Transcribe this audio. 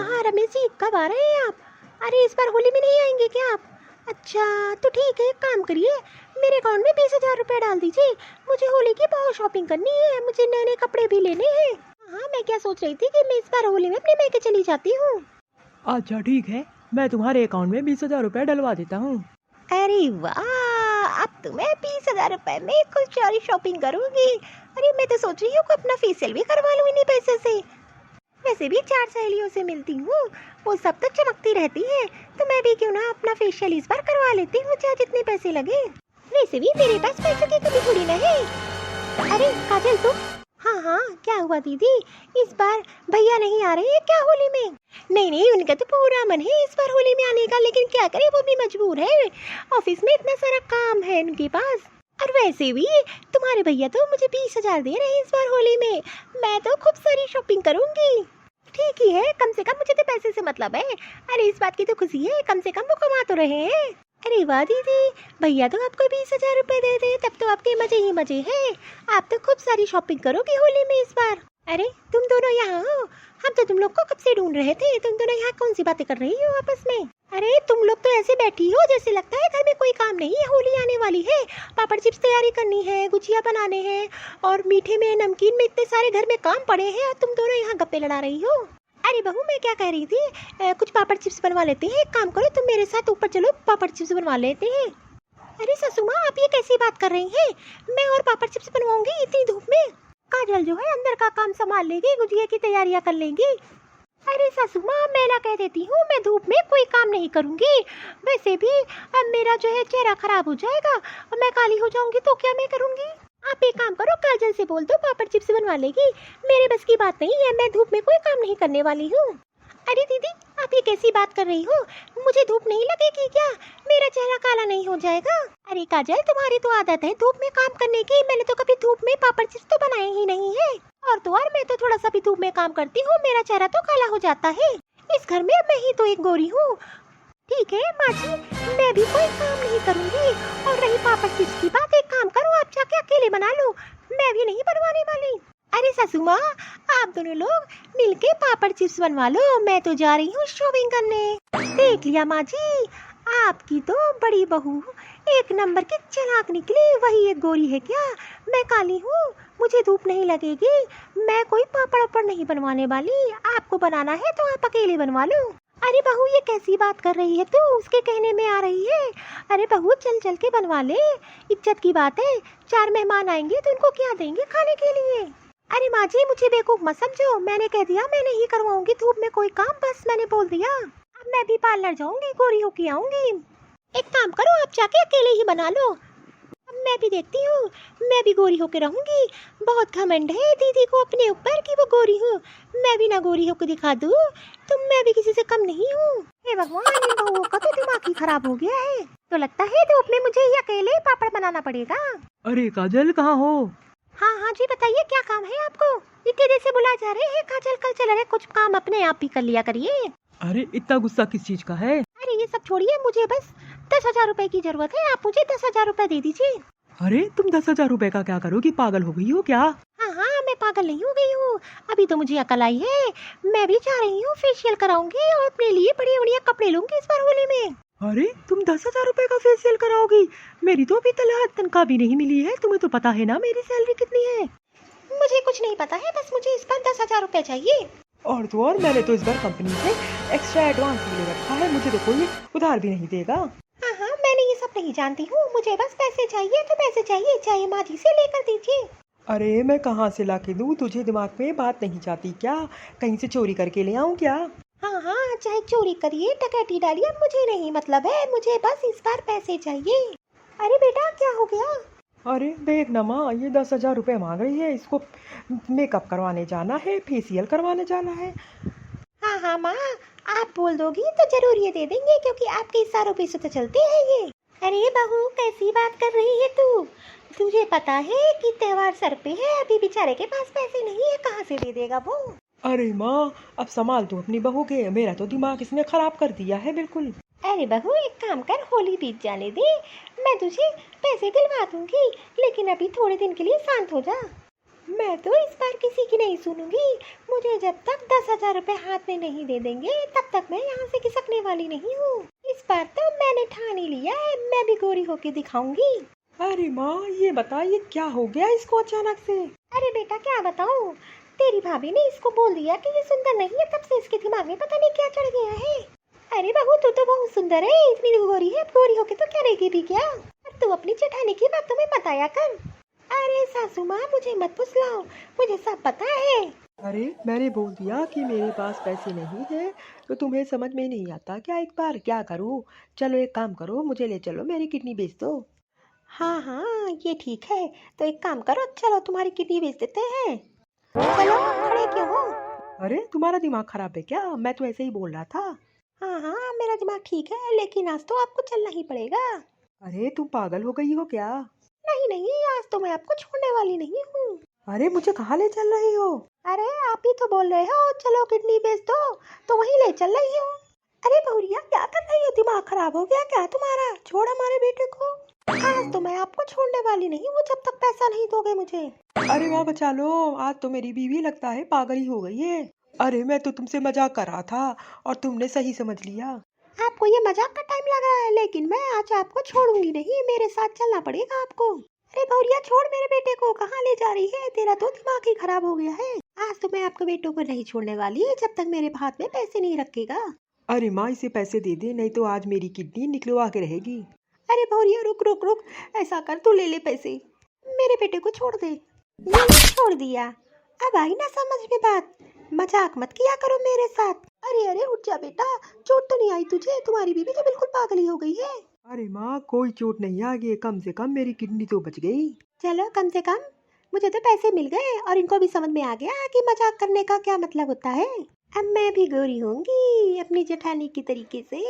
हाँ रमेश जी, कब आ रहे हैं आप? अरे इस बार होली में नहीं आएंगे क्या आप? अच्छा तो ठीक है, एक काम करिए, मेरे अकाउंट में 20,000 रुपये डाल दीजिए। मुझे होली की बहुत शॉपिंग करनी है, मुझे नए नए कपड़े भी लेने हैं। हाँ मैं क्या सोच रही थी कि मैं इस बार होली में अपने मैके चली जाती हूँ। अच्छा ठीक है, मैं तुम्हारे अकाउंट में 20,000 रुपये डलवा देता हूँ। अरे वाह, अब तो मैं 20,000 रुपये में कुछ सारी शॉपिंग करूँगी। अरे मैं तो सोच रही हूँ कि अपना फेशियल भी करवा लूँ इन्हीं पैसे से। वैसे भी 4 सहेलियों से मिलती हूँ, वो सब तो चमकती रहती है, तो मैं भी क्यों ना अपना फेशियल इस बार करवा लेती हूँ, चाहे जितने पैसे लगे। वैसे भी मेरे पास पैसों की कमी थोड़ी ना है। अरे काजल तुम? हाँ हाँ क्या हुआ दीदी, इस बार भैया नहीं आ रहे हैं क्या होली में? नहीं नहीं, उनका तो पूरा मन है इस बार होली में आने का, लेकिन क्या करें वो भी मजबूर है, ऑफिस में इतना सारा काम है उनके पास। और वैसे भी तुम्हारे भैया तो मुझे 20,000 दे रहे हैं इस बार होली में, मैं तो खूब सारी शॉपिंग करूंगी। ठीक ही है, कम से कम मुझे तो पैसे से मतलब है। अरे इस बात की तो खुशी है, कम से कम वो कमा तो रहे हैं। अरे वाह दीदी, भैया तो आपको 20,000 रुपये दे दे, तब तो आपके मजे ही मजे हैं। आप तो खूब सारी शॉपिंग करोगे होली में इस बार। अरे तुम दोनों यहाँ हो, हम तो तुम लोग को कब से ढूंढ रहे थे। तुम दोनों यहाँ कौन सी बातें कर रही हो आपस में? अरे तुम लोग तो ऐसे बैठी हो जैसे लगता है घर में कोई काम नहीं है, होली आने वाली है, पापड़ चिप्स तैयारी करनी है, गुजिया बनाने हैं, और मीठे में नमकीन में इतने सारे घर में काम पड़े हैं, और तुम दोनों यहाँ गप्पे लड़ा रही हो। अरे बहू मैं क्या कह रही थी, कुछ पापड़ चिप्स बनवा लेते हैं, एक काम करो तुम मेरे साथ ऊपर चलो, पापड़ चिप्स बनवा लेते हैं। अरे सासू माँ आप ये कैसी बात कर रही हैं, मैं और पापड़ चिप्स बनवाऊंगी इतनी धूप में? काजल जो है अंदर का काम संभाल लेगी, गुजिया की तैयारियां कर लेंगी। अरे सासू माँ मैं ना कह देती हूँ, मैं धूप में कोई काम नहीं करूँगी। वैसे भी अब मेरा जो है चेहरा खराब हो जाएगा और मैं काली हो जाऊंगी, तो क्या मैं करूँगी? आप एक काम करो, काजल से बोल दो पापड़ चिप्स बनवा लेगी, मेरे बस की बात नहीं है, मैं धूप में कोई काम नहीं करने वाली हूँ। अरे दीदी आप ये कैसी बात कर रही हो, मुझे धूप नहीं लगेगी क्या? मेरा चेहरा काला नहीं हो जाएगा? अरे काजल तुम्हारी तो आदत है धूप में काम करने की, मैंने तो कभी धूप में पापड़ चिप्स तो बनाए ही नहीं है। और तो और मैं तो थोड़ा सा भी धूप में काम करती हूँ, मेरा चेहरा तो काला हो जाता है। इस घर में मैं ही तो एक गोरी हूँ। ठीक है माँ जी, मैं भी कोई काम नहीं करूँगी। और रही पापड़ चिप्स की बात, एक काम करो आप जाके अकेले बना लो, मैं भी नहीं बनवाने वाली। अरे सासू माँ आप दोनों लोग मिलके पापड़ चिप्स बनवा लो, मैं तो जा रही हूँ शॉपिंग करने। देख लिया माँ जी, आपकी तो बड़ी बहू एक नंबर की चालाक निकली, वही एक गोरी है क्या? मैं काली हूँ, मुझे धूप नहीं लगेगी, मैं कोई पापड़ वापड़ नहीं बनवाने वाली, आपको बनाना है तो आप अकेले बनवा लो। अरे बहू ये कैसी बात कर रही है तू, उसके कहने में आ रही है? अरे बहू चल चल के बनवा ले, इज्जत की बात है, 4 मेहमान आएंगे तो उनको क्या देंगे खाने के लिए? अरे माँ जी मुझे बेवकूफ मत समझो, मैंने कह दिया मैं नहीं करवाऊंगी धूप में कोई काम, बस मैंने बोल दिया। अब मैं भी पार्लर जाऊंगी, गोरी होके आऊंगी। एक काम करो आप जाके अकेले ही बना लो, अब मैं भी देखती हूँ, मैं भी गोरी होके रहूंगी। बहुत घमंड है दीदी को अपने ऊपर कि वो गोरी हूँ, मैं भी ना गोरी होकर दिखा दूँ, तो मैं भी किसी से कम नहीं हूँ। हे भगवान इन बहुओं का तो दिमाग ही खराब हो गया है, तो लगता है धूप में मुझे ही अकेले पापड़ बनाना पड़ेगा। अरे काजल कहाँ हो? हाँ हाँ जी बताइए क्या काम है आपको? इतने देर से बुला जा रहे हैं, काजल कल चल रहे, कुछ काम अपने आप ही कर लिया करिए। अरे इतना गुस्सा किस चीज का है? अरे ये सब छोड़िए, मुझे बस 10,000 रुपए की जरूरत है, आप मुझे 10,000 रुपए दे दीजिए। अरे तुम 10,000 रुपये का क्या करोगी, पागल हो गई हो क्या? हाँ हाँ मैं पागल नहीं हो गई हूँ, अभी तो मुझे अकल आई है, मैं भी जा रही हूँ फेशियल कराऊंगी और अपने लिए बढ़िया बढ़िया कपड़े लूंगी इस बार होली में। अरे तुम 10,000 रुपये का फेशियल कराओगी? मेरी तो अभी तनख्वाह भी नहीं मिली है, तुम्हें तो पता है ना मेरी सैलरी कितनी है। मुझे कुछ नहीं पता है, बस मुझे इस बार 10,000 रुपए चाहिए। और तो और मैंने तो इस बार कंपनी से एक्स्ट्रा एडवांस भी ले रखा है, मुझे तो कोई उधार भी नहीं देगा। हाँ हाँ मैंने ये सब नहीं जानती हूँ, मुझे बस पैसे चाहिए तो पैसे चाहिए, चाहे माँ जी से लेकर दीजिए। अरे मैं कहाँ से ला के दूँ, तुझे दिमाग में बात नहीं जाती क्या? कहीं से चोरी करके ले आऊँ क्या? हाँ हाँ चाहे चोरी करिए डकैती डालिए, मुझे नहीं मतलब है, मुझे बस इस बार पैसे चाहिए। अरे बेटा क्या हो गया? अरे देख ना माँ, ये 10,000 रुपये मांग रही है, इसको मेकअप करवाने जाना है, फेशियल करवाने जाना है। हाँ हाँ माँ आप बोल दोगी तो जरूर ये दे देंगे, क्योंकि आपके इशारों पे से तो चलते हैं ये। अरे बहू कैसी बात कर रही है तू, तुझे पता है कि त्योहार सर पे है, अभी बेचारे के पास पैसे नहीं है, कहाँ से दे देगा वो? अरे माँ अब संभाल तू अपनी बहू के, मेरा तो दिमाग इसने खराब कर दिया है बिल्कुल। अरे बहू एक काम कर, होली बीत जाने दे, मैं तुझे पैसे दिलवा दूंगी, लेकिन अभी थोड़े दिन के लिए शांत हो जा। मैं तो इस बार किसी की नहीं सुनूंगी। मुझे जब तक 10,000 रुपए हाथ में नहीं दे देंगे तब तक मैं यहाँ से खिसकने वाली नहीं हूँ। इस बार तो मैंने ठान ही लिया है, मैं भी गोरी होके दिखाऊंगी। अरे माँ ये बता ये क्या हो गया इसको अचानक से? अरे बेटा क्या बताऊँ, तेरी भाभी ने इसको बोल दिया कि ये सुंदर नहीं है, तब से इसके दिमाग में पता नहीं क्या चढ़ गया है। अरे बहू तू तो बहुत सुंदर है, इतनी गोरी है, गोरी होके तो क्या रहेगी भी क्या। तू अपनी जेठानी की बात तुम्हें बताया कर। अरे सासू माँ मुझे मत फुसलाओ, मुझे सब पता है। अरे मैंने बोल दिया कि मेरे पास पैसे नहीं है, तो तुम्हें समझ में नहीं आता क्या? एक बार क्या करूँ? चलो एक काम करो, मुझे ले चलो, मेरी किडनी बेच दो। हाँ हाँ ये ठीक है, तो एक काम करो, चलो तुम्हारी किडनी बेच देते हैं। चलो खड़े क्यों हो? अरे तुम्हारा दिमाग खराब है क्या? मैं तो ऐसे ही बोल रहा था। हाँ हाँ मेरा दिमाग ठीक है, लेकिन आज तो आपको चलना ही पड़ेगा। अरे तुम पागल हो गई हो क्या? नहीं नहीं, आज तो मैं आपको छोड़ने वाली नहीं हूँ। अरे मुझे कहाँ ले चल रही हो? अरे आप ही तो बोल रहे हो चलो किडनी बेच दो, तो वहीं ले चल रही हूँ। अरे बहुरिया क्या कर रही हो, दिमाग खराब हो गया क्या तुम्हारा? छोड़ हमारे बेटे को। आज तो मैं आपको छोड़ने वाली नहीं हूँ जब तक पैसा नहीं दोगे मुझे। अरे वाह बचा लो, आज तो मेरी बीवी लगता है पागल ही हो गई है। अरे मैं तो तुमसे मजाक कर रहा था और तुमने सही समझ लिया। आपको ये मजाक का टाइम लग रहा है, लेकिन मैं आज आपको छोड़ूंगी नहीं, मेरे साथ चलना पड़ेगा आपको। अरे बहुरिया छोड़ मेरे बेटे को, कहाँ ले जा रही है? तेरा तो दिमाग ही खराब हो गया है। आज तो मैं आपके बेटों को नहीं छोड़ने वाली जब तक मेरे हाथ में पैसे नहीं रखेगा। अरे माँ इसे पैसे दे दे, नहीं तो आज मेरी किडनी निकलवा के रहेगी। अरे भौरिया रुक रुक रुक, ऐसा कर तू ले ले पैसे, मेरे बेटे को छोड़ दे। मैंने छोड़ दिया, अब आई ना समझ में बात। मजाक मत किया करो मेरे साथ। अरे अरे उठ जा बेटा, चोट तो नहीं आई तुझे? तुम्हारी बीवी तो बिल्कुल पागल ही हो गई है। अरे माँ कोई चोट नहीं आ गई, कम से कम मेरी किडनी तो बच गई। चलो कम से कम मुझे तो पैसे मिल गए और इनको भी समझ में आ गया कि मजाक करने का क्या मतलब होता है। अब मैं भी गोरी होंगी अपनी जेठानी की तरीके से।